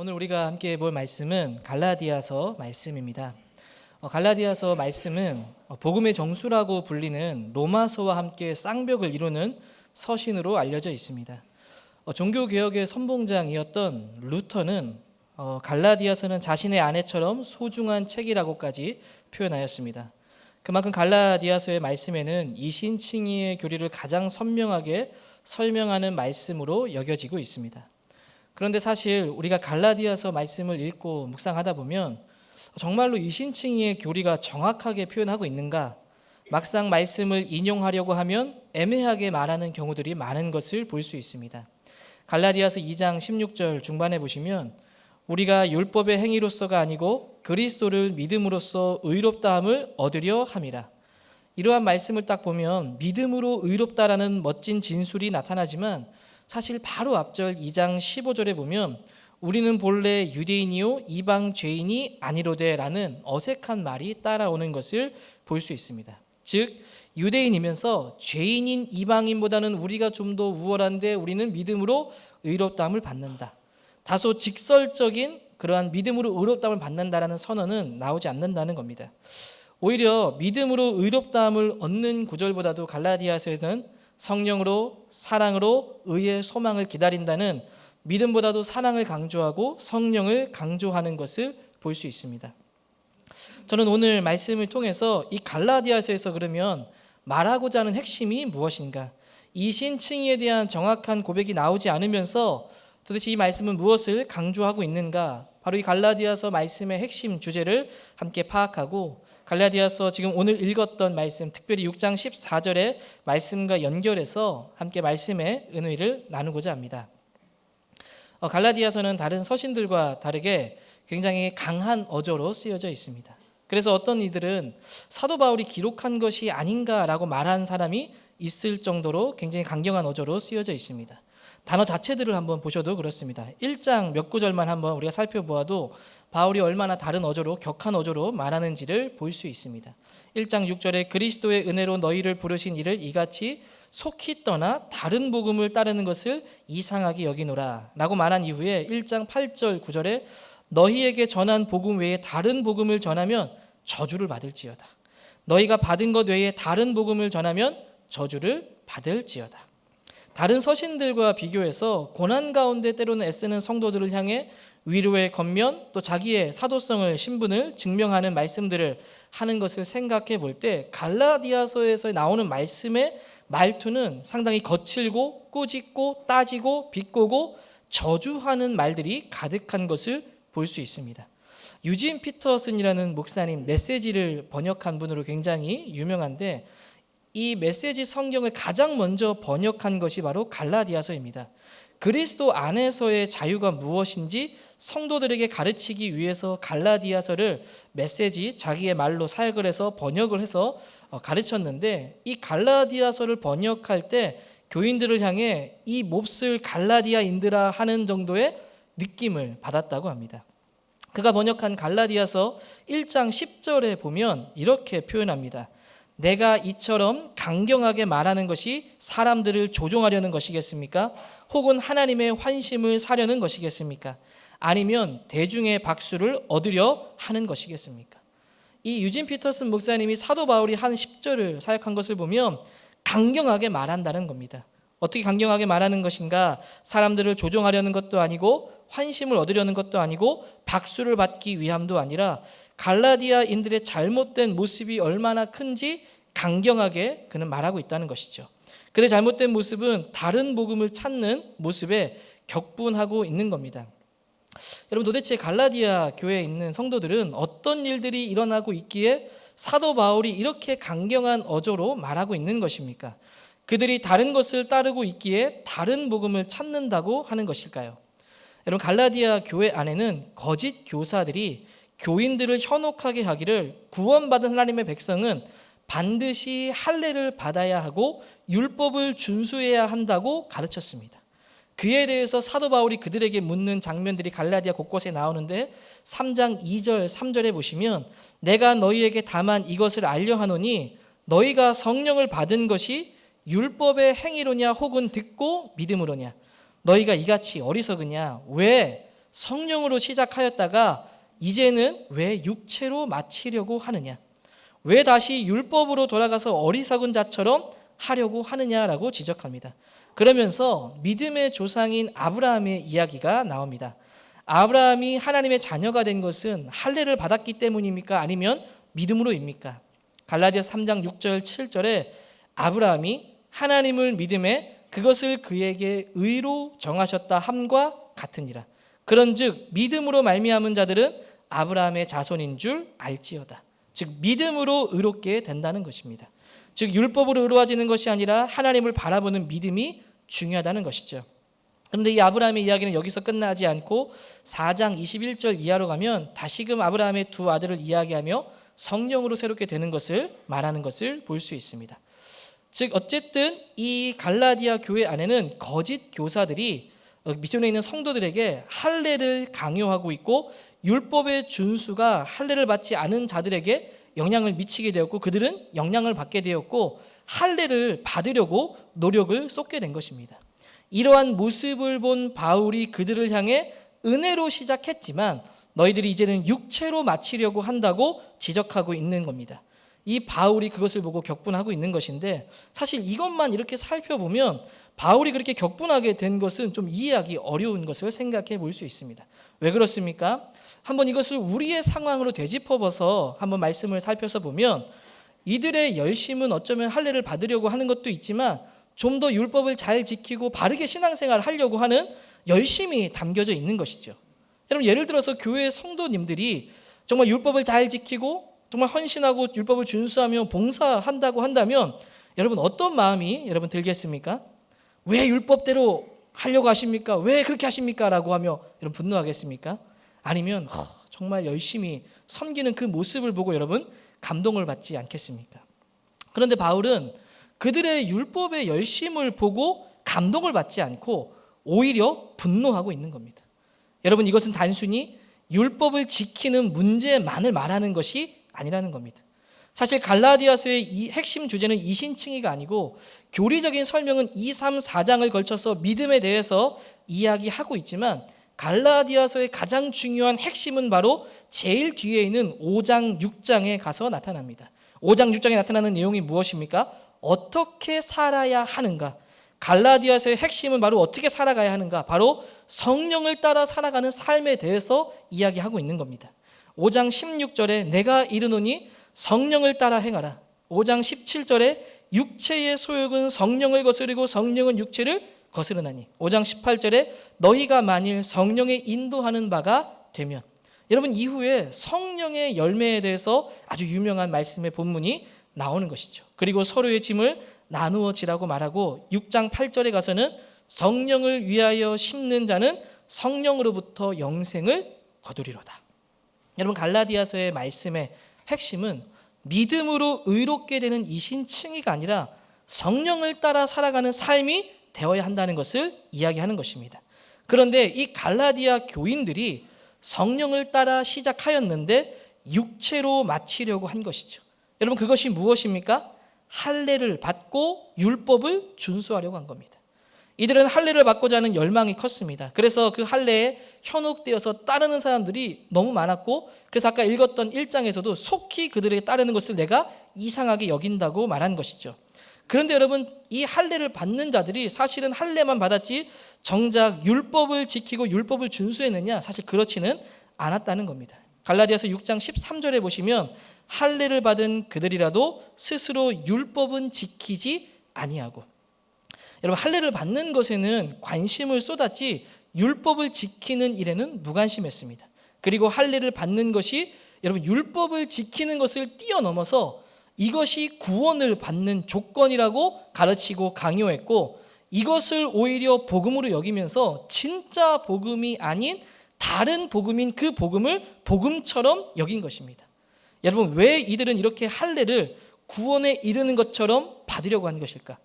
오늘 우리가 함께 볼 말씀은 갈라디아서 말씀입니다. 갈라디아서 말씀은 복음의 정수라고 불리는 로마서와 함께 쌍벽을 이루는 서신으로 알려져 있습니다. 종교개혁의 선봉장이었던 루터는 갈라디아서는 자신의 아내처럼 소중한 책이라고까지 표현하였습니다. 그만큼 갈라디아서의 말씀에는 이신칭의의 교리를 가장 선명하게 설명하는 말씀으로 여겨지고 있습니다. 그런데 사실 우리가 갈라디아서 말씀을 읽고 묵상하다 보면 정말로 이신칭의의 교리가 정확하게 표현하고 있는가? 막상 말씀을 인용하려고 하면 애매하게 말하는 경우들이 많은 것을 볼 수 있습니다. 갈라디아서 2장 16절 중반에 보시면 우리가 율법의 행위로서가 아니고 그리스도를 믿음으로써 의롭다함을 얻으려 함이라. 이러한 말씀을 딱 보면 믿음으로 의롭다라는 멋진 진술이 나타나지만 사실 바로 앞절 2장 15절에 보면 우리는 본래 유대인이요 이방 죄인이 아니로되라는 어색한 말이 따라오는 것을 볼 수 있습니다. 즉 유대인이면서 죄인인 이방인보다는 우리가 좀 더 우월한데 우리는 믿음으로 의롭다함을 받는다. 다소 직설적인 그러한 믿음으로 의롭다함을 받는다라는 선언은 나오지 않는다는 겁니다. 오히려 믿음으로 의롭다함을 얻는 구절보다도 갈라디아서에서는 성령으로 사랑으로 의의 소망을 기다린다는 믿음보다도 사랑을 강조하고 성령을 강조하는 것을 볼 수 있습니다. 저는 오늘 말씀을 통해서 이 갈라디아서에서 그러면 말하고자 하는 핵심이 무엇인가? 이신칭의에 대한 정확한 고백이 나오지 않으면서 도대체 이 말씀은 무엇을 강조하고 있는가? 바로 이 갈라디아서 말씀의 핵심 주제를 함께 파악하고 갈라디아서 지금 오늘 읽었던 말씀, 특별히 6장 14절의 말씀과 연결해서 함께 말씀의 은혜를 나누고자 합니다. 갈라디아서는 다른 서신들과 다르게 굉장히 강한 어조로 쓰여져 있습니다. 그래서 어떤 이들은 사도 바울이 기록한 것이 아닌가라고 말한 사람이 있을 정도로 굉장히 강경한 어조로 쓰여져 있습니다. 단어 자체들을 한번 보셔도 그렇습니다. 1장 몇 구절만 한번 우리가 살펴보아도 바울이 얼마나 다른 어조로 격한 어조로 말하는지를 볼 수 있습니다. 1장 6절에 그리스도의 은혜로 너희를 부르신 이를 이같이 속히 떠나 다른 복음을 따르는 것을 이상하게 여기노라 라고 말한 이후에 1장 8절 9절에 너희에게 전한 복음 외에 다른 복음을 전하면 저주를 받을지어다. 너희가 받은 것 외에 다른 복음을 전하면 저주를 받을지어다. 다른 서신들과 비교해서 고난 가운데 때로는 애쓰는 성도들을 향해 위로의 겉면 또 자기의 사도성을 신분을 증명하는 말씀들을 하는 것을 생각해 볼 때 갈라디아서에서 나오는 말씀의 말투는 상당히 거칠고 꾸짖고 따지고 비꼬고 저주하는 말들이 가득한 것을 볼 수 있습니다. 유진 피터슨이라는 목사님 메시지를 번역한 분으로 굉장히 유명한데 이 메시지 성경을 가장 먼저 번역한 것이 바로 갈라디아서입니다. 그리스도 안에서의 자유가 무엇인지 성도들에게 가르치기 위해서 갈라디아서를 메시지 자기의 말로 사역을 해서 번역을 해서 가르쳤는데 이 갈라디아서를 번역할 때 교인들을 향해 이 몹쓸 갈라디아인들아 하는 정도의 느낌을 받았다고 합니다. 그가 번역한 갈라디아서 1장 10절에 보면 이렇게 표현합니다. 내가 이처럼 강경하게 말하는 것이 사람들을 조종하려는 것이겠습니까? 혹은 하나님의 환심을 사려는 것이겠습니까? 아니면 대중의 박수를 얻으려 하는 것이겠습니까? 이 유진 피터슨 목사님이 사도 바울이 한 10절을 사역한 것을 보면 강경하게 말한다는 겁니다. 어떻게 강경하게 말하는 것인가? 사람들을 조종하려는 것도 아니고 환심을 얻으려는 것도 아니고 박수를 받기 위함도 아니라 갈라디아인들의 잘못된 모습이 얼마나 큰지 강경하게 그는 말하고 있다는 것이죠. 그의 잘못된 모습은 다른 복음을 찾는 모습에 격분하고 있는 겁니다. 여러분 도대체 갈라디아 교회에 있는 성도들은 어떤 일들이 일어나고 있기에 사도 바울이 이렇게 강경한 어조로 말하고 있는 것입니까? 그들이 다른 것을 따르고 있기에 다른 복음을 찾는다고 하는 것일까요? 여러분 갈라디아 교회 안에는 거짓 교사들이 교인들을 현혹하게 하기를 구원받은 하나님의 백성은 반드시 할례를 받아야 하고 율법을 준수해야 한다고 가르쳤습니다. 그에 대해서 사도 바울이 그들에게 묻는 장면들이 갈라디아 곳곳에 나오는데 3장 2절 3절에 보시면 내가 너희에게 다만 이것을 알려 하노니 너희가 성령을 받은 것이 율법의 행위로냐 혹은 듣고 믿음으로냐 너희가 이같이 어리석으냐 왜 성령으로 시작하였다가 이제는 왜 육체로 마치려고 하느냐? 왜 다시 율법으로 돌아가서 어리석은 자처럼 하려고 하느냐라고 지적합니다. 그러면서 믿음의 조상인 아브라함의 이야기가 나옵니다. 아브라함이 하나님의 자녀가 된 것은 할례를 받았기 때문입니까? 아니면 믿음으로입니까? 갈라디아서 3장 6절 7절에 아브라함이 하나님을 믿음에 그것을 그에게 의로 정하셨다 함과 같으니라. 그런즉 믿음으로 말미암은 자들은 아브라함의 자손인 줄 알지어다. 즉 믿음으로 의롭게 된다는 것입니다. 즉 율법으로 의로워지는 것이 아니라 하나님을 바라보는 믿음이 중요하다는 것이죠. 그런데 이 아브라함의 이야기는 여기서 끝나지 않고 4장 21절 이하로 가면 다시금 아브라함의 두 아들을 이야기하며 성령으로 새롭게 되는 것을 말하는 것을 볼 수 있습니다. 즉 어쨌든 이 갈라디아 교회 안에는 거짓 교사들이 미전에 있는 성도들에게 할례를 강요하고 있고 율법의 준수가 할례를 받지 않은 자들에게 영향을 미치게 되었고 그들은 영향을 받게 되었고 할례를 받으려고 노력을 쏟게 된 것입니다. 이러한 모습을 본 바울이 그들을 향해 은혜로 시작했지만 너희들이 이제는 육체로 마치려고 한다고 지적하고 있는 겁니다. 이 바울이 그것을 보고 격분하고 있는 것인데 사실 이것만 이렇게 살펴보면 바울이 그렇게 격분하게 된 것은 좀 이해하기 어려운 것을 생각해 볼 수 있습니다. 왜 그렇습니까? 한번 이것을 우리의 상황으로 되짚어봐서 한번 말씀을 살펴서 보면 이들의 열심은 어쩌면 할례를 받으려고 하는 것도 있지만 좀 더 율법을 잘 지키고 바르게 신앙생활을 하려고 하는 열심이 담겨져 있는 것이죠. 여러분 예를 들어서 교회 성도님들이 정말 율법을 잘 지키고 정말 헌신하고 율법을 준수하며 봉사한다고 한다면 여러분 어떤 마음이 여러분 들겠습니까? 왜 율법대로 하려고 하십니까? 왜 그렇게 하십니까? 라고 하며 여러분 분노하겠습니까? 아니면 정말 열심히 섬기는 그 모습을 보고 여러분 감동을 받지 않겠습니까? 그런데 바울은 그들의 율법의 열심을 보고 감동을 받지 않고 오히려 분노하고 있는 겁니다. 여러분 이것은 단순히 율법을 지키는 문제만을 말하는 것이 아니라는 겁니다. 사실 갈라디아서의 이 핵심 주제는 이신칭의가 아니고 교리적인 설명은 2, 3, 4장을 걸쳐서 믿음에 대해서 이야기하고 있지만 갈라디아서의 가장 중요한 핵심은 바로 제일 뒤에 있는 5장, 6장에 가서 나타납니다. 5장, 6장에 나타나는 내용이 무엇입니까? 어떻게 살아야 하는가? 갈라디아서의 핵심은 바로 어떻게 살아가야 하는가? 바로 성령을 따라 살아가는 삶에 대해서 이야기하고 있는 겁니다. 5장 16절에 내가 이르노니 성령을 따라 행하라. 5장 17절에 육체의 소욕은 성령을 거스르고 성령은 육체를 거스르나니. 5장 18절에 너희가 만일 성령의 인도하는 바가 되면. 여러분 이후에 성령의 열매에 대해서 아주 유명한 말씀의 본문이 나오는 것이죠. 그리고 서로의 짐을 나누어 지라고 말하고 6장 8절에 가서는 성령을 위하여 심는 자는 성령으로부터 영생을 거두리로다. 여러분 갈라디아서의 말씀의 핵심은 믿음으로 의롭게 되는 이신칭의가 아니라 성령을 따라 살아가는 삶이 되어야 한다는 것을 이야기하는 것입니다. 그런데 이 갈라디아 교인들이 성령을 따라 시작하였는데 육체로 마치려고 한 것이죠. 여러분 그것이 무엇입니까? 할례를 받고 율법을 준수하려고 한 겁니다. 이들은 할례를 받고자 하는 열망이 컸습니다. 그래서 그 할례에 현혹되어서 따르는 사람들이 너무 많았고 그래서 아까 읽었던 1장에서도 속히 그들에게 따르는 것을 내가 이상하게 여긴다고 말한 것이죠. 그런데 여러분 이 할례를 받는 자들이 사실은 할례만 받았지 정작 율법을 지키고 율법을 준수했느냐? 사실 그렇지는 않았다는 겁니다. 갈라디아서 6장 13절에 보시면 할례를 받은 그들이라도 스스로 율법은 지키지 아니하고. 여러분 할례를 받는 것에는 관심을 쏟았지 율법을 지키는 일에는 무관심했습니다. 그리고 할례를 받는 것이 여러분 율법을 지키는 것을 뛰어넘어서 이것이 구원을 받는 조건이라고 가르치고 강요했고 이것을 오히려 복음으로 여기면서 진짜 복음이 아닌 다른 복음인 그 복음을 복음처럼 여긴 것입니다. 여러분 왜 이들은 이렇게 할례를 구원에 이르는 것처럼 받으려고 하는 것일까?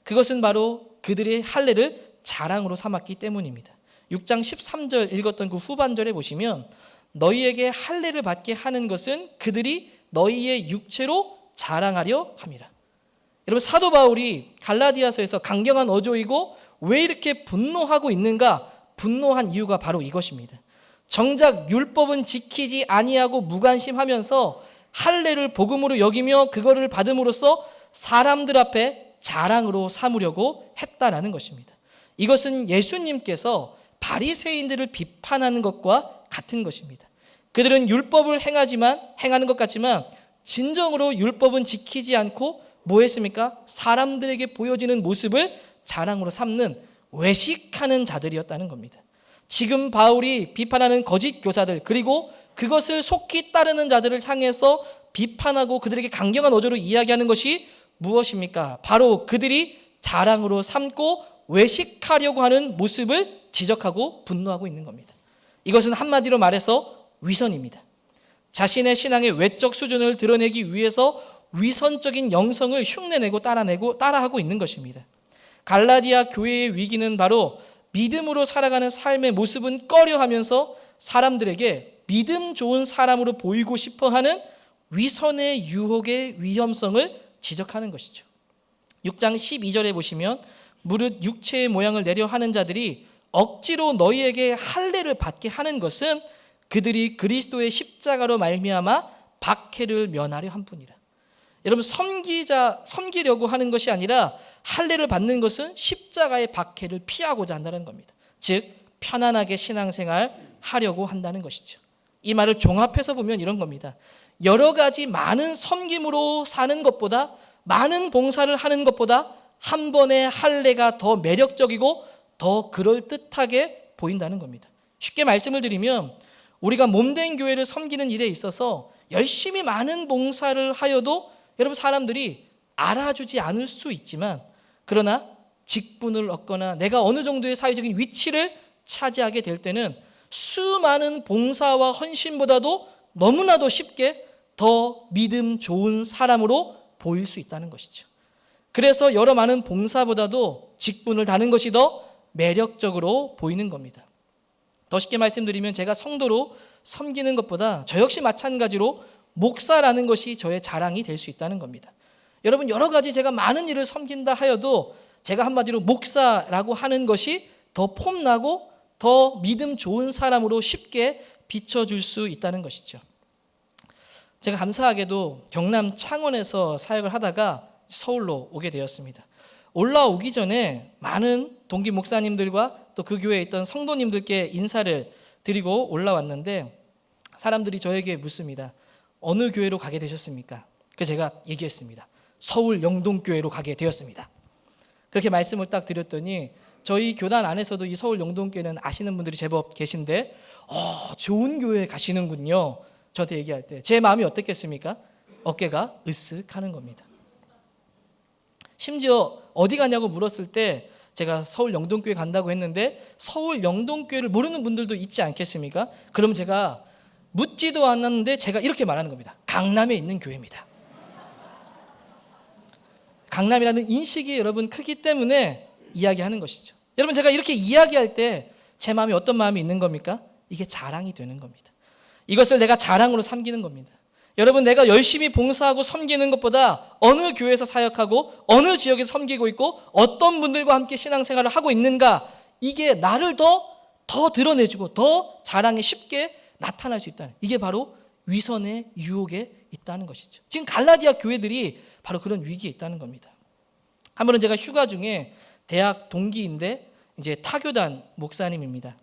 그것은 바로 그들의 할례를 자랑으로 삼았기 때문입니다. 6장 13절 읽었던 그 후반절에 보시면 너희에게 할례를 받게 하는 것은 그들이 너희의 육체로 자랑하려 함이라. 여러분 사도 바울이 갈라디아서에서 강경한 어조이고 왜 이렇게 분노하고 있는가? 분노한 이유가 바로 이것입니다. 정작 율법은 지키지 아니하고 무관심하면서 할례를 복음으로 여기며 그거를 받음으로써 사람들 앞에 자랑으로 삼으려고 했다라는 것입니다. 이것은 예수님께서 바리새인들을 비판하는 것과 같은 것입니다. 그들은 율법을 행하는 것 같지만 진정으로 율법은 지키지 않고 뭐 했습니까? 사람들에게 보여지는 모습을 자랑으로 삼는 외식하는 자들이었다는 겁니다. 지금 바울이 비판하는 거짓 교사들 그리고 그것을 속히 따르는 자들을 향해서 비판하고 그들에게 강경한 어조로 이야기하는 것이 무엇입니까? 바로 그들이 자랑으로 삼고 외식하려고 하는 모습을 지적하고 분노하고 있는 겁니다. 이것은 한마디로 말해서 위선입니다. 자신의 신앙의 외적 수준을 드러내기 위해서 위선적인 영성을 흉내내고 따라하고 있는 것입니다. 갈라디아 교회의 위기는 바로 믿음으로 살아가는 삶의 모습은 꺼려하면서 사람들에게 믿음 좋은 사람으로 보이고 싶어하는 위선의 유혹의 위험성을 지적하는 것이죠. 6장 12절에 보시면 무릇 육체의 모양을 내려 하는 자들이 억지로 너희에게 할례를 받게 하는 것은 그들이 그리스도의 십자가로 말미암아 박해를 면하려 함뿐이라. 여러분 섬기려고 하는 것이 아니라 할례를 받는 것은 십자가의 박해를 피하고자 한다는 겁니다. 즉 편안하게 신앙생활 하려고 한다는 것이죠. 이 말을 종합해서 보면 이런 겁니다. 여러 가지 많은 섬김으로 사는 것보다 많은 봉사를 하는 것보다 한 번의 할례가 더 매력적이고 더 그럴듯하게 보인다는 겁니다. 쉽게 말씀을 드리면 우리가 몸된 교회를 섬기는 일에 있어서 열심히 많은 봉사를 하여도 여러분 사람들이 알아주지 않을 수 있지만 그러나 직분을 얻거나 내가 어느 정도의 사회적인 위치를 차지하게 될 때는 수많은 봉사와 헌신보다도 너무나도 쉽게 더 믿음 좋은 사람으로 보일 수 있다는 것이죠. 그래서 여러 많은 봉사보다도 직분을 다는 것이 더 매력적으로 보이는 겁니다. 더 쉽게 말씀드리면 제가 성도로 섬기는 것보다 저 역시 마찬가지로 목사라는 것이 저의 자랑이 될 수 있다는 겁니다. 여러분 여러 가지 제가 많은 일을 섬긴다 하여도 제가 한마디로 목사라고 하는 것이 더 폼나고 더 믿음 좋은 사람으로 쉽게 비춰줄 수 있다는 것이죠. 제가 감사하게도 경남 창원에서 사역을 하다가 서울로 오게 되었습니다. 올라오기 전에 많은 동기 목사님들과 또 그 교회에 있던 성도님들께 인사를 드리고 올라왔는데 사람들이 저에게 묻습니다. 어느 교회로 가게 되셨습니까? 그래서 제가 얘기했습니다. 서울 영동교회로 가게 되었습니다. 그렇게 말씀을 딱 드렸더니 저희 교단 안에서도 이 서울 영동교회는 아시는 분들이 제법 계신데 좋은 교회에 가시는군요. 저한테 얘기할 때 제 마음이 어떻겠습니까? 어깨가 으쓱하는 겁니다. 심지어 어디 가냐고 물었을 때 제가 서울 영동교회 간다고 했는데 서울 영동교회를 모르는 분들도 있지 않겠습니까? 그럼 제가 묻지도 않았는데 제가 이렇게 말하는 겁니다. 강남에 있는 교회입니다. 강남이라는 인식이 여러분 크기 때문에 이야기하는 것이죠. 여러분 제가 이렇게 이야기할 때 제 마음이 어떤 마음이 있는 겁니까? 이게 자랑이 되는 겁니다. 이것을 내가 자랑으로 삼기는 겁니다. 여러분 내가 열심히 봉사하고 섬기는 것보다 어느 교회에서 사역하고 어느 지역에서 섬기고 있고 어떤 분들과 함께 신앙생활을 하고 있는가 이게 나를 더 드러내주고 더 자랑에 쉽게 나타날 수 있다는 이게 바로 위선의 유혹에 있다는 것이죠. 지금 갈라디아 교회들이 바로 그런 위기에 있다는 겁니다. 한 번은 제가 휴가 중에 대학 동기인데 이제 타교단 목사님입니다.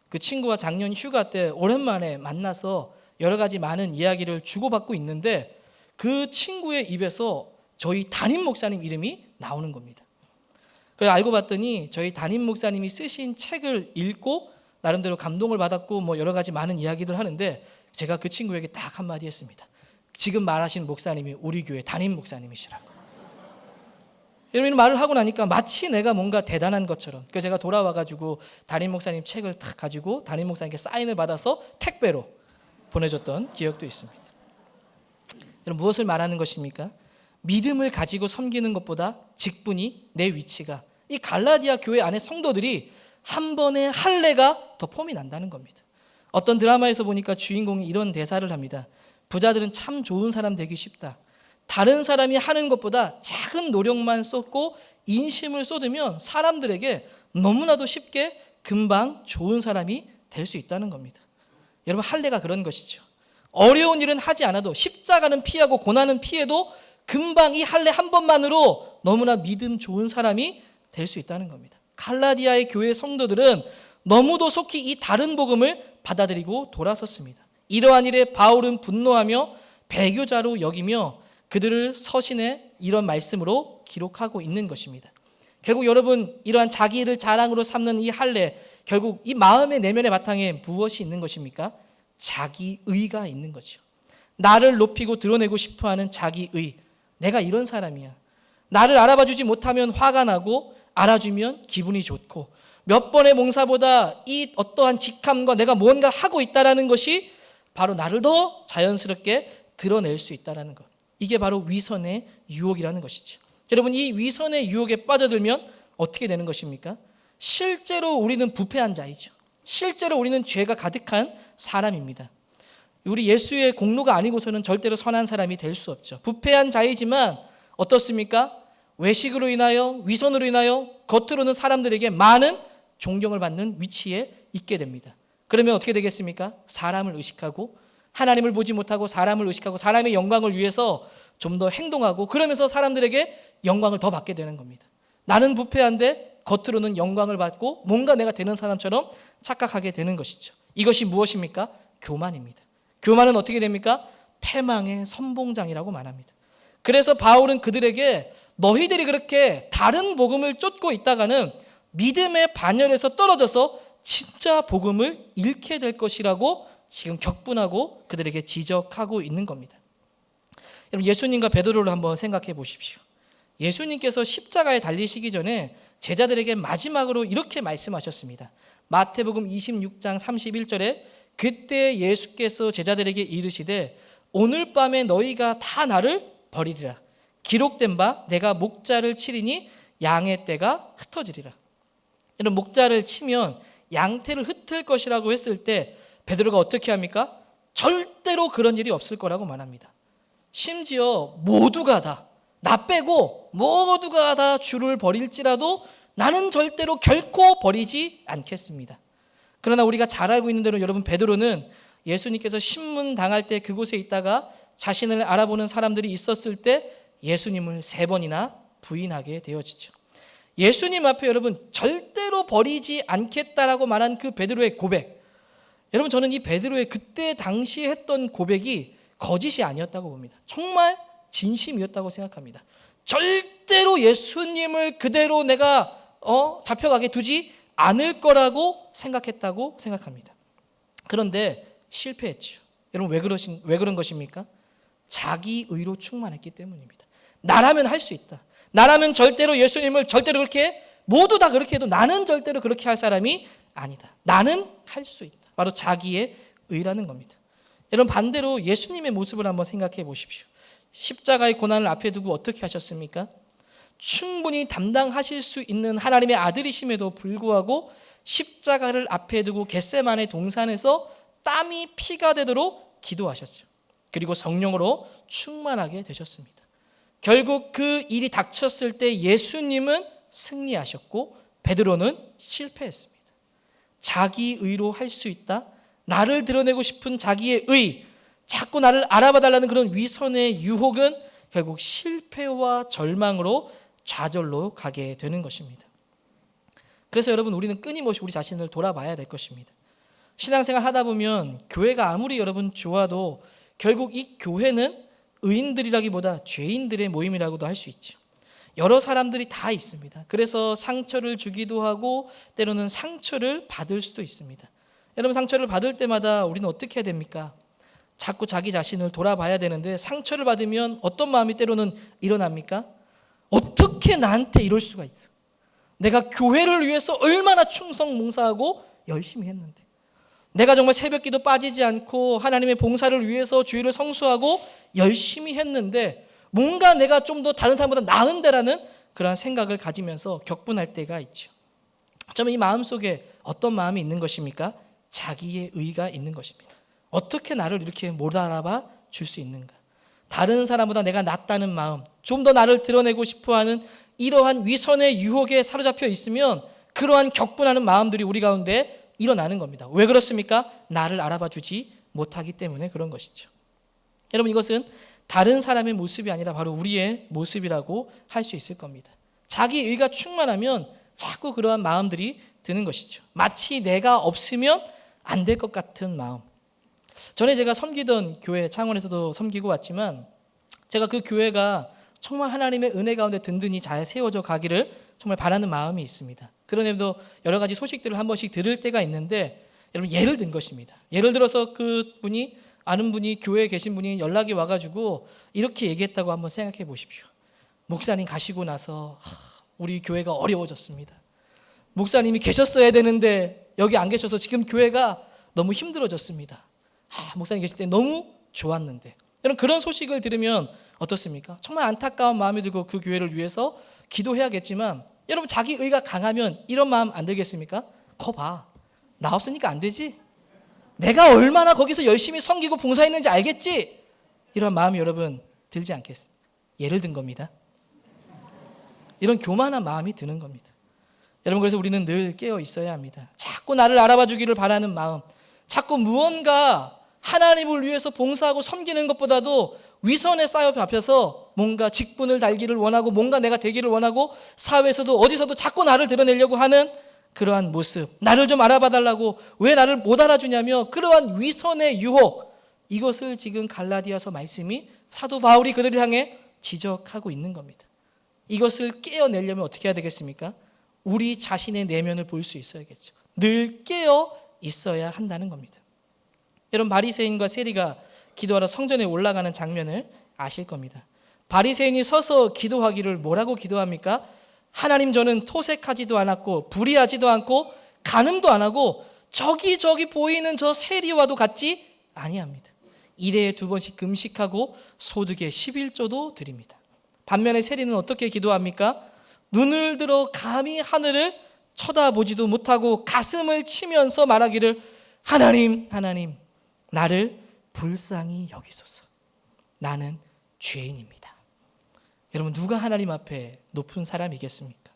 그 친구와 작년 휴가 때 오랜만에 만나서 여러 가지 많은 이야기를 주고받고 있는데 그 친구의 입에서 저희 담임 목사님 이름이 나오는 겁니다. 그래서 알고 봤더니 저희 담임 목사님이 쓰신 책을 읽고 나름대로 감동을 받았고 뭐 여러 가지 많은 이야기를 하는데 제가 그 친구에게 딱 한마디 했습니다. 지금 말하신 목사님이 우리 교회 담임 목사님이시라고. 이런 말을 하고 나니까 마치 내가 뭔가 대단한 것처럼 그래서 제가 돌아와가지고 담임 목사님 책을 딱 가지고 담임 목사님께 사인을 받아서 택배로 보내줬던 기억도 있습니다. 여러분 무엇을 말하는 것입니까? 믿음을 가지고 섬기는 것보다 직분이 내 위치가 이 갈라디아 교회 안에 성도들이 한 번의 할례가 더 폼이 난다는 겁니다. 어떤 드라마에서 보니까 주인공이 이런 대사를 합니다. 부자들은 참 좋은 사람 되기 쉽다. 다른 사람이 하는 것보다 작은 노력만 쏟고 인심을 쏟으면 사람들에게 너무나도 쉽게 금방 좋은 사람이 될 수 있다는 겁니다. 여러분, 할례가 그런 것이죠. 어려운 일은 하지 않아도, 십자가는 피하고 고난은 피해도 금방 이 할례 한 번만으로 너무나 믿음 좋은 사람이 될 수 있다는 겁니다. 갈라디아의 교회 성도들은 너무도 속히 이 다른 복음을 받아들이고 돌아섰습니다. 이러한 일에 바울은 분노하며 배교자로 여기며 그들을 서신에 이런 말씀으로 기록하고 있는 것입니다. 결국 여러분, 이러한 자기를 자랑으로 삼는 이 할례, 결국 이 마음의 내면의 바탕에 무엇이 있는 것입니까? 자기의가 있는 거죠. 나를 높이고 드러내고 싶어하는 자기의. 내가 이런 사람이야. 나를 알아봐주지 못하면 화가 나고 알아주면 기분이 좋고, 몇 번의 몽사보다 이 어떠한 직함과 내가 무언가를 하고 있다는 것이 바로 나를 더 자연스럽게 드러낼 수 있다는 것. 이게 바로 위선의 유혹이라는 것이죠. 여러분, 이 위선의 유혹에 빠져들면 어떻게 되는 것입니까? 실제로 우리는 부패한 자이죠. 실제로 우리는 죄가 가득한 사람입니다. 우리 예수의 공로가 아니고서는 절대로 선한 사람이 될 수 없죠. 부패한 자이지만 어떻습니까? 외식으로 인하여, 위선으로 인하여 겉으로는 사람들에게 많은 존경을 받는 위치에 있게 됩니다. 그러면 어떻게 되겠습니까? 사람을 의식하고, 하나님을 보지 못하고 사람을 의식하고 사람의 영광을 위해서 좀 더 행동하고, 그러면서 사람들에게 영광을 더 받게 되는 겁니다. 나는 부패한데 겉으로는 영광을 받고 뭔가 내가 되는 사람처럼 착각하게 되는 것이죠. 이것이 무엇입니까? 교만입니다. 교만은 어떻게 됩니까? 패망의 선봉장이라고 말합니다. 그래서 바울은 그들에게 너희들이 그렇게 다른 복음을 쫓고 있다가는 믿음의 반열에서 떨어져서 진짜 복음을 잃게 될 것이라고 지금 격분하고 그들에게 지적하고 있는 겁니다. 여러분, 예수님과 베드로를 한번 생각해 보십시오. 예수님께서 십자가에 달리시기 전에 제자들에게 마지막으로 이렇게 말씀하셨습니다. 마태복음 26장 31절에 그때 예수께서 제자들에게 이르시되 오늘 밤에 너희가 다 나를 버리리라. 기록된 바 내가 목자를 치리니 양의 떼가 흩어지리라. 이런 목자를 치면 양떼를 흩을 것이라고 했을 때 베드로가 어떻게 합니까? 절대로 그런 일이 없을 거라고 말합니다. 심지어 모두가 다, 나 빼고 모두가 다 주를 버릴지라도 나는 절대로 결코 버리지 않겠습니다. 그러나 우리가 잘 알고 있는 대로 여러분, 베드로는 예수님께서 신문 당할 때 그곳에 있다가 자신을 알아보는 사람들이 있었을 때 예수님을 3번이나 부인하게 되어지죠. 예수님 앞에 여러분 절대로 버리지 않겠다라고 말한 그 베드로의 고백, 여러분 저는 이 베드로의 그때 당시에 했던 고백이 거짓이 아니었다고 봅니다. 정말 진심이었다고 생각합니다. 절대로 예수님을 그대로 내가 잡혀가게 두지 않을 거라고 생각했다고 생각합니다. 그런데 실패했죠. 여러분 왜 그런 것입니까? 자기 의로 충만했기 때문입니다. 나라면 할 수 있다. 나라면 절대로 예수님을 절대로 그렇게 모두 다 그렇게 해도 나는 절대로 그렇게 할 사람이 아니다. 나는 할 수 있다. 바로 자기의 의라는 겁니다. 여러분 반대로 예수님의 모습을 한번 생각해 보십시오. 십자가의 고난을 앞에 두고 어떻게 하셨습니까? 충분히 담당하실 수 있는 하나님의 아들이심에도 불구하고 십자가를 앞에 두고 겟세마네 동산에서 땀이 피가 되도록 기도하셨죠. 그리고 성령으로 충만하게 되셨습니다. 결국 그 일이 닥쳤을 때 예수님은 승리하셨고 베드로는 실패했습니다. 자기 의로 할 수 있다. 나를 드러내고 싶은 자기의 의, 자꾸 나를 알아봐달라는 그런 위선의 유혹은 결국 실패와 절망으로 좌절로 가게 되는 것입니다. 그래서 여러분 우리는 끊임없이 우리 자신을 돌아봐야 될 것입니다. 신앙생활 하다 보면 교회가 아무리 여러분 좋아도 결국 이 교회는 의인들이라기보다 죄인들의 모임이라고도 할 수 있죠. 여러 사람들이 다 있습니다. 그래서 상처를 주기도 하고 때로는 상처를 받을 수도 있습니다. 여러분 상처를 받을 때마다 우리는 어떻게 해야 됩니까? 자꾸 자기 자신을 돌아봐야 되는데 상처를 받으면 어떤 마음이 때로는 일어납니까? 어떻게 나한테 이럴 수가 있어? 내가 교회를 위해서 얼마나 충성 봉사하고 열심히 했는데, 내가 정말 새벽기도 빠지지 않고 하나님의 봉사를 위해서 주일을 성수하고 열심히 했는데 뭔가 내가 좀 더 다른 사람보다 나은데라는 그러한 생각을 가지면서 격분할 때가 있죠. 어쩌면 이 마음속에 어떤 마음이 있는 것입니까? 자기의 의가 있는 것입니다. 어떻게 나를 이렇게 못 알아봐 줄 수 있는가? 다른 사람보다 내가 낫다는 마음, 좀 더 나를 드러내고 싶어하는 이러한 위선의 유혹에 사로잡혀 있으면 그러한 격분하는 마음들이 우리 가운데 일어나는 겁니다. 왜 그렇습니까? 나를 알아봐 주지 못하기 때문에 그런 것이죠. 여러분, 이것은 다른 사람의 모습이 아니라 바로 우리의 모습이라고 할 수 있을 겁니다. 자기 의가 충만하면 자꾸 그러한 마음들이 드는 것이죠. 마치 내가 없으면 안 될 것 같은 마음. 전에 제가 섬기던 교회, 창원에서도 섬기고 왔지만 제가 그 교회가 정말 하나님의 은혜 가운데 든든히 잘 세워져 가기를 정말 바라는 마음이 있습니다. 그런데도 여러 가지 소식들을 한 번씩 들을 때가 있는데, 여러분, 예를 든 것입니다. 예를 들어서 그 분이, 아는 분이, 교회에 계신 분이 연락이 와가지고 이렇게 얘기했다고 한번 생각해 보십시오. 목사님 가시고 나서 우리 교회가 어려워졌습니다. 목사님이 계셨어야 되는데 여기 안 계셔서 지금 교회가 너무 힘들어졌습니다. 목사님 계실 때 너무 좋았는데. 여러분, 그런 소식을 들으면 어떻습니까? 정말 안타까운 마음이 들고 그 교회를 위해서 기도해야겠지만, 여러분, 자기 의가 강하면 이런 마음 안 들겠습니까? 거 봐, 나 없으니까 안 되지? 내가 얼마나 거기서 열심히 섬기고 봉사했는지 알겠지? 이런 마음이 여러분 들지 않겠습니까? 예를 든 겁니다. 이런 교만한 마음이 드는 겁니다. 여러분, 그래서 우리는 늘 깨어 있어야 합니다. 자꾸 나를 알아봐 주기를 바라는 마음, 자꾸 무언가 하나님을 위해서 봉사하고 섬기는 것보다도 위선에 쌓여 잡혀서 뭔가 직분을 달기를 원하고 뭔가 내가 되기를 원하고 사회에서도 어디서도 자꾸 나를 드러내려고 하는 그러한 모습, 나를 좀 알아봐 달라고, 왜 나를 못 알아주냐며 그러한 위선의 유혹, 이것을 지금 갈라디아서 말씀이 사도 바울이 그들을 향해 지적하고 있는 겁니다. 이것을 깨어내려면 어떻게 해야 되겠습니까? 우리 자신의 내면을 볼 수 있어야겠죠. 늘 깨어 있어야 한다는 겁니다. 여러분, 바리새인과 세리가 기도하러 성전에 올라가는 장면을 아실 겁니다. 바리새인이 서서 기도하기를 뭐라고 기도합니까? 하나님, 저는 토색하지도 않았고 불의하지도 않고 간음도 안 하고 저기 보이는 저 세리와도 같지 아니합니다. 일에 2번씩 금식하고 소득의 11조도 드립니다. 반면에 세리는 어떻게 기도합니까? 눈을 들어 감히 하늘을 쳐다보지도 못하고 가슴을 치면서 말하기를, 하나님, 나를 불쌍히 여기소서. 나는 죄인입니다. 여러분, 누가 하나님 앞에 높은 사람이겠습니까?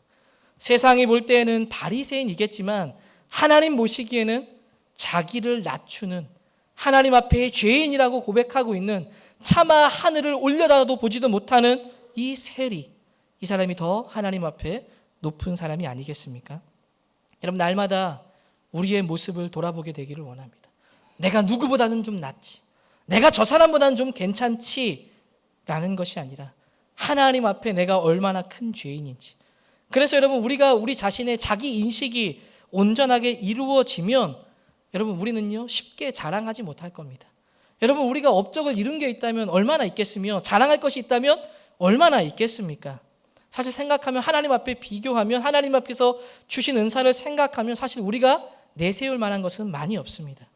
세상이 볼 때에는 바리새인이겠지만 하나님 보시기에는 자기를 낮추는, 하나님 앞에 죄인이라고 고백하고 있는, 차마 하늘을 올려다도 보지도 못하는 이 세리, 이 사람이 더 하나님 앞에 높은 사람이 아니겠습니까? 여러분, 날마다 우리의 모습을 돌아보게 되기를 원합니다. 내가 누구보다는 좀 낫지, 내가 저 사람보다는 좀 괜찮지 라는 것이 아니라 하나님 앞에 내가 얼마나 큰 죄인인지. 그래서 여러분, 우리가 우리 자신의 자기 인식이 온전하게 이루어지면 여러분, 우리는요 쉽게 자랑하지 못할 겁니다. 여러분, 우리가 업적을 이룬 게 있다면 얼마나 있겠으며 자랑할 것이 있다면 얼마나 있겠습니까? 사실 생각하면, 하나님 앞에 비교하면, 하나님 앞에서 주신 은사를 생각하면 사실 우리가 내세울 만한 것은 많이 없습니다.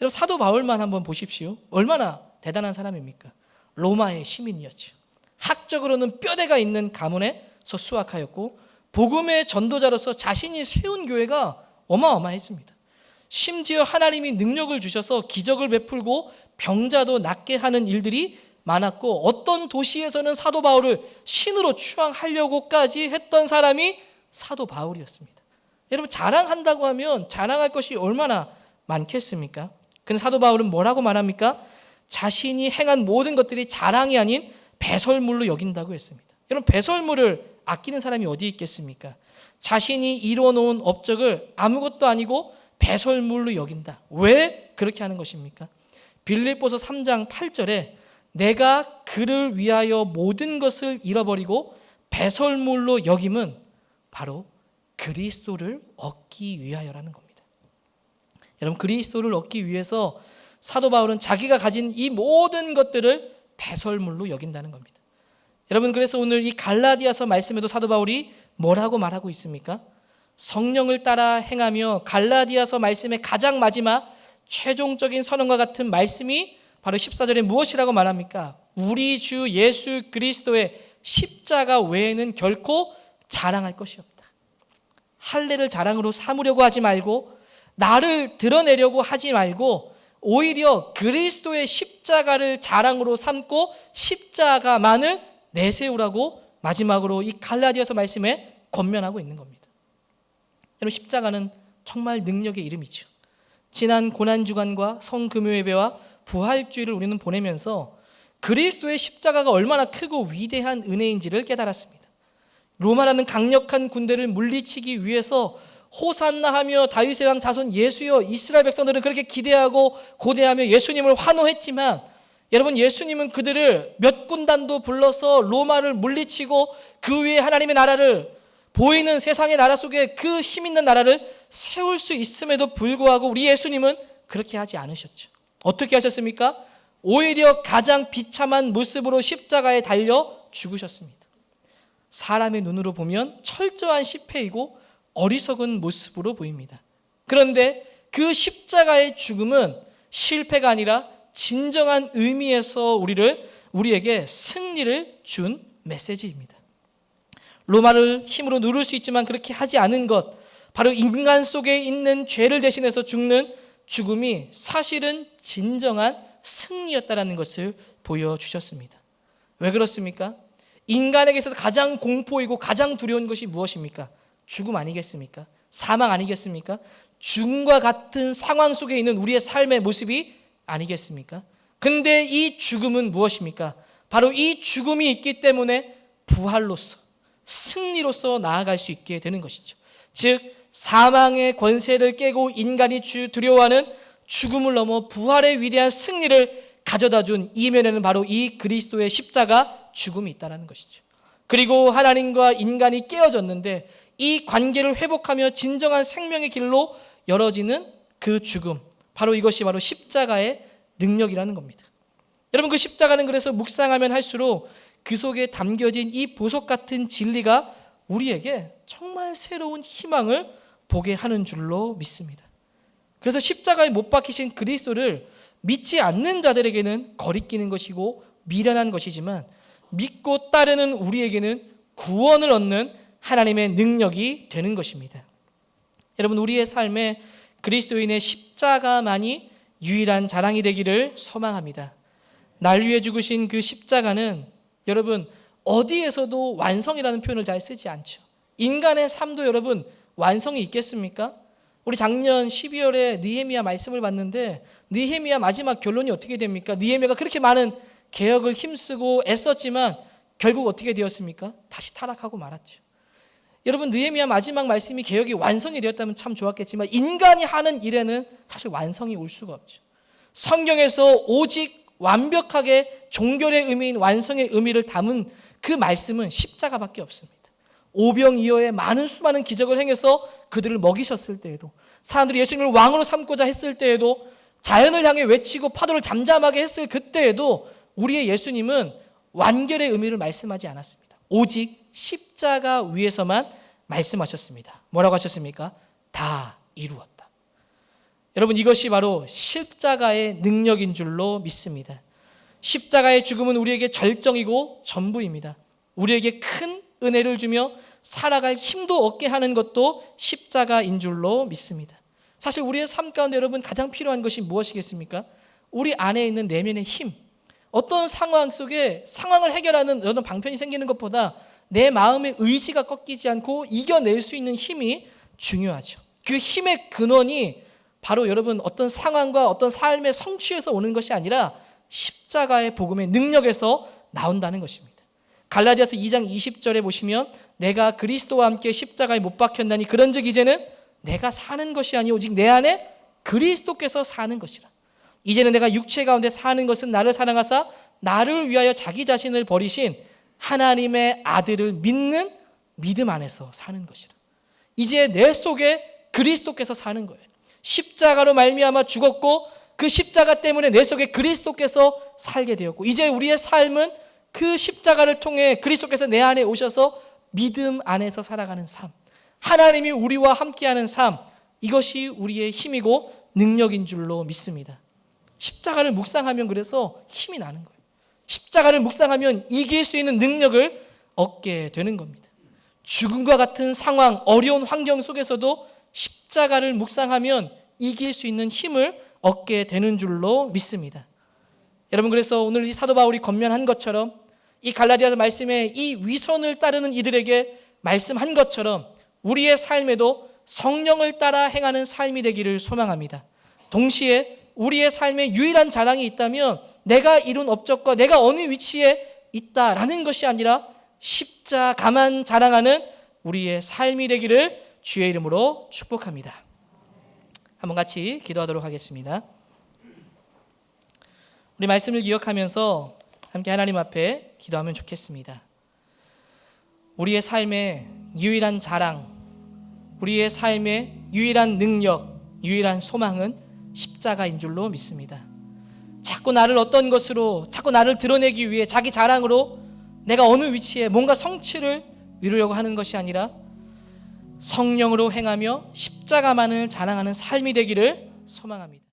여러분, 사도 바울만 한번 보십시오. 얼마나 대단한 사람입니까? 로마의 시민이었죠. 학적으로는 뼈대가 있는 가문에서 수학하였고 복음의 전도자로서 자신이 세운 교회가 어마어마했습니다. 심지어 하나님이 능력을 주셔서 기적을 베풀고 병자도 낫게 하는 일들이 많았고, 어떤 도시에서는 사도 바울을 신으로 추앙하려고까지 했던 사람이 사도 바울이었습니다. 여러분, 자랑한다고 하면 자랑할 것이 얼마나 많겠습니까? 근데 사도 바울은 뭐라고 말합니까? 자신이 행한 모든 것들이 자랑이 아닌 배설물로 여긴다고 했습니다. 여러분, 배설물을 아끼는 사람이 어디 있겠습니까? 자신이 이뤄놓은 업적을 아무것도 아니고 배설물로 여긴다. 왜 그렇게 하는 것입니까? 빌립보서 3장 8절에 내가 그를 위하여 모든 것을 잃어버리고 배설물로 여김은 바로 그리스도를 얻기 위하여라는 겁니다. 여러분, 그리스도를 얻기 위해서 사도 바울은 자기가 가진 이 모든 것들을 배설물로 여긴다는 겁니다. 여러분, 그래서 오늘 이 갈라디아서 말씀에도 사도 바울이 뭐라고 말하고 있습니까? 성령을 따라 행하며, 갈라디아서 말씀의 가장 마지막 최종적인 선언과 같은 말씀이 바로 14절에 무엇이라고 말합니까? 우리 주 예수 그리스도의 십자가 외에는 결코 자랑할 것이 없다. 할례를 자랑으로 삼으려고 하지 말고, 나를 드러내려고 하지 말고, 오히려 그리스도의 십자가를 자랑으로 삼고 십자가만을 내세우라고 마지막으로 이 갈라디아서 말씀에 권면하고 있는 겁니다. 여러분, 십자가는 정말 능력의 이름이죠. 지난 고난주간과 성금요예배와 부활주일을 우리는 보내면서 그리스도의 십자가가 얼마나 크고 위대한 은혜인지를 깨달았습니다. 로마라는 강력한 군대를 물리치기 위해서 호산나하며 다윗의 왕 자손 예수여, 이스라엘 백성들은 그렇게 기대하고 고대하며 예수님을 환호했지만, 여러분, 예수님은 그들을 몇 군단도 불러서 로마를 물리치고 그 위에 하나님의 나라를, 보이는 세상의 나라 속에 그 힘 있는 나라를 세울 수 있음에도 불구하고 우리 예수님은 그렇게 하지 않으셨죠. 어떻게 하셨습니까? 오히려 가장 비참한 모습으로 십자가에 달려 죽으셨습니다. 사람의 눈으로 보면 철저한 실패이고 어리석은 모습으로 보입니다. 그런데 그 십자가의 죽음은 실패가 아니라 진정한 의미에서 우리에게 승리를 준 메시지입니다. 로마를 힘으로 누를 수 있지만 그렇게 하지 않은 것, 바로 인간 속에 있는 죄를 대신해서 죽는 죽음이 사실은 진정한 승리였다는 것을 보여주셨습니다. 왜 그렇습니까? 인간에게 있어서 가장 공포이고 가장 두려운 것이 무엇입니까? 죽음 아니겠습니까? 사망 아니겠습니까? 죽음과 같은 상황 속에 있는 우리의 삶의 모습이 아니겠습니까? 근데 이 죽음은 무엇입니까? 바로 이 죽음이 있기 때문에 부활로서, 승리로서 나아갈 수 있게 되는 것이죠. 즉, 사망의 권세를 깨고 인간이 두려워하는 죽음을 넘어 부활의 위대한 승리를 가져다 준 이면에는 바로 이 그리스도의 십자가 죽음이 있다는 것이죠. 그리고 하나님과 인간이 깨어졌는데 이 관계를 회복하며 진정한 생명의 길로 열어지는 그 죽음, 바로 이것이 바로 십자가의 능력이라는 겁니다. 여러분, 그 십자가는 그래서 묵상하면 할수록 그 속에 담겨진 이 보석 같은 진리가 우리에게 정말 새로운 희망을 보게 하는 줄로 믿습니다. 그래서 십자가에 못 박히신 그리스도를 믿지 않는 자들에게는 거리끼는 것이고 미련한 것이지만, 믿고 따르는 우리에게는 구원을 얻는 하나님의 능력이 되는 것입니다. 여러분, 우리의 삶에 그리스도인의 십자가만이 유일한 자랑이 되기를 소망합니다. 날 위해 죽으신 그 십자가는 여러분 어디에서도 완성이라는 표현을 잘 쓰지 않죠. 인간의 삶도 여러분 완성이 있겠습니까? 우리 작년 12월에 느헤미야 말씀을 봤는데 느헤미야 마지막 결론이 어떻게 됩니까? 느헤미야가 그렇게 많은 개혁을 힘쓰고 애썼지만 결국 어떻게 되었습니까? 다시 타락하고 말았죠. 여러분, 느헤미야 마지막 말씀이 개혁이 완성이 되었다면 참 좋았겠지만 인간이 하는 일에는 사실 완성이 올 수가 없죠. 성경에서 오직 완벽하게 종결의 의미인 완성의 의미를 담은 그 말씀은 십자가밖에 없습니다. 오병이어의 많은 수많은 기적을 행해서 그들을 먹이셨을 때에도, 사람들이 예수님을 왕으로 삼고자 했을 때에도, 자연을 향해 외치고 파도를 잠잠하게 했을 그때에도 우리의 예수님은 완결의 의미를 말씀하지 않았습니다. 오직 십자가 위에서만 말씀하셨습니다. 뭐라고 하셨습니까? 다 이루었다. 여러분, 이것이 바로 십자가의 능력인 줄로 믿습니다. 십자가의 죽음은 우리에게 절정이고 전부입니다. 우리에게 큰 은혜를 주며 살아갈 힘도 얻게 하는 것도 십자가인 줄로 믿습니다. 사실 우리의 삶 가운데 여러분 가장 필요한 것이 무엇이겠습니까? 우리 안에 있는 내면의 힘. 어떤 상황 속에 상황을 해결하는 어떤 방편이 생기는 것보다 내 마음의 의지가 꺾이지 않고 이겨낼 수 있는 힘이 중요하죠. 그 힘의 근원이 바로 여러분 어떤 상황과 어떤 삶의 성취에서 오는 것이 아니라 십자가의 복음의 능력에서 나온다는 것입니다. 갈라디아서 2장 20절에 보시면 내가 그리스도와 함께 십자가에 못 박혔나니 그런즉 이제는 내가 사는 것이 아니 오직 내 안에 그리스도께서 사는 것이라. 이제는 내가 육체 가운데 사는 것은 나를 사랑하사 나를 위하여 자기 자신을 버리신 하나님의 아들을 믿는 믿음 안에서 사는 것이라. 이제 내 속에 그리스도께서 사는 거예요. 십자가로 말미암아 죽었고 그 십자가 때문에 내 속에 그리스도께서 살게 되었고, 이제 우리의 삶은 그 십자가를 통해 그리스도께서 내 안에 오셔서 믿음 안에서 살아가는 삶, 하나님이 우리와 함께하는 삶, 이것이 우리의 힘이고 능력인 줄로 믿습니다. 십자가를 묵상하면 그래서 힘이 나는 거예요. 십자가를 묵상하면 이길 수 있는 능력을 얻게 되는 겁니다. 죽음과 같은 상황, 어려운 환경 속에서도 십자가를 묵상하면 이길 수 있는 힘을 얻게 되는 줄로 믿습니다. 여러분, 그래서 오늘 이 사도 바울이 권면한 것처럼 이 갈라디아서 말씀에 이 위선을 따르는 이들에게 말씀한 것처럼 우리의 삶에도 성령을 따라 행하는 삶이 되기를 소망합니다. 동시에 우리의 삶에 유일한 자랑이 있다면 내가 이룬 업적과 내가 어느 위치에 있다라는 것이 아니라 십자가만 자랑하는 우리의 삶이 되기를 주의 이름으로 축복합니다. 한번 같이 기도하도록 하겠습니다. 우리 말씀을 기억하면서 함께 하나님 앞에 기도하면 좋겠습니다. 우리의 삶의 유일한 자랑, 우리의 삶의 유일한 능력, 유일한 소망은 십자가인 줄로 믿습니다. 자꾸 나를 어떤 것으로, 자꾸 나를 드러내기 위해 자기 자랑으로 내가 어느 위치에 뭔가 성취를 이루려고 하는 것이 아니라 성령으로 행하며 십자가만을 자랑하는 삶이 되기를 소망합니다.